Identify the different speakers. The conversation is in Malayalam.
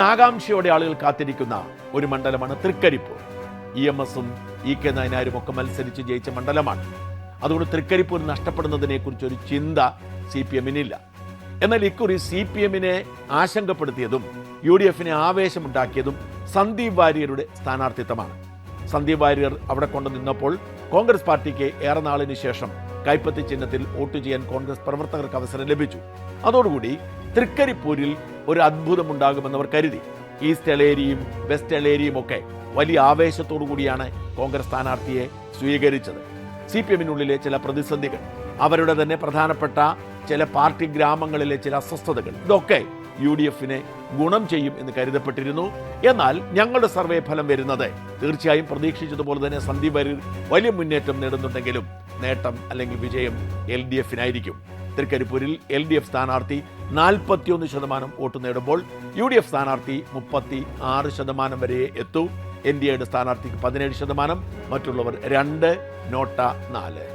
Speaker 1: ആകാംക്ഷയോടെ ആളുകൾ കാത്തിരിക്കുന്ന ഒരു മണ്ഡലമാണ് തൃക്കരിപ്പൂർ. EMSഉം EK നായനാരും ഒക്കെ മത്സരിച്ച് ജയിച്ച മണ്ഡലമാണ്. അതുകൊണ്ട് തൃക്കരിപ്പൂർ നഷ്ടപ്പെടുന്നതിനെക്കുറിച്ച് ഒരു ചിന്ത CPM-നില്ല. എന്നാൽ ഇക്കുറി CPM-നെ ആശങ്കപ്പെടുത്തിയതും UDF-നെ ആവേശമുണ്ടാക്കിയതും സന്ദീപ് വാര്യരുടെ സ്ഥാനാർത്ഥിത്വമാണ്. സന്ദീപ് വാര്യർ അവിടെ കൊണ്ടു നിന്നപ്പോൾ കോൺഗ്രസ് പാർട്ടിക്ക് ഏറെ നാളിന് ശേഷം കൈപ്പത്തി ചിഹ്നത്തിൽ വോട്ട് ചെയ്യാൻ കോൺഗ്രസ് പ്രവർത്തകർക്ക് അവസരം ലഭിച്ചു. അതോടുകൂടി തൃക്കരിപ്പൂരിൽ ഒരു അത്ഭുതമുണ്ടാകുമെന്നവർ കരുതി. ഈസ്റ്റ് എളേരിയും വെസ്റ്റ് എളേരിയും ഒക്കെ വലിയ ആവേശത്തോടു കൂടിയാണ് കോൺഗ്രസ് സ്ഥാനാർത്ഥിയെ സ്വീകരിച്ചത്. CPM-നുള്ളിലെ ചില പ്രതിസന്ധികൾ, അവരുടെ തന്നെ പ്രധാനപ്പെട്ട ചില പാർട്ടി ഗ്രാമങ്ങളിലെ ചില അസ്വസ്ഥതകൾ, ഇതൊക്കെ UDF-നെ ഗുണം ചെയ്യും എന്ന് കരുതപ്പെട്ടിരുന്നു. എന്നാൽ ഞങ്ങളുടെ സർവേ ഫലം വരുന്നത് തീർച്ചയായും പ്രതീക്ഷിച്ചതുപോലെ തന്നെ സന്ദീപ് വാര്യർ വലിയ മുന്നേറ്റം നേടുന്നുണ്ടെങ്കിലും നേട്ടം അല്ലെങ്കിൽ വിജയം LDF-നായിരിക്കും. തൃക്കരിപ്പൂരിൽ LDF സ്ഥാനാർത്ഥി 41% വോട്ട് നേടുമ്പോൾ UDF സ്ഥാനാർത്ഥി 36% വരെ എത്തൂ. NDAയുടെ സ്ഥാനാർത്ഥിക്ക് 17%, മറ്റുള്ളവർ 2, നോട്ട 4.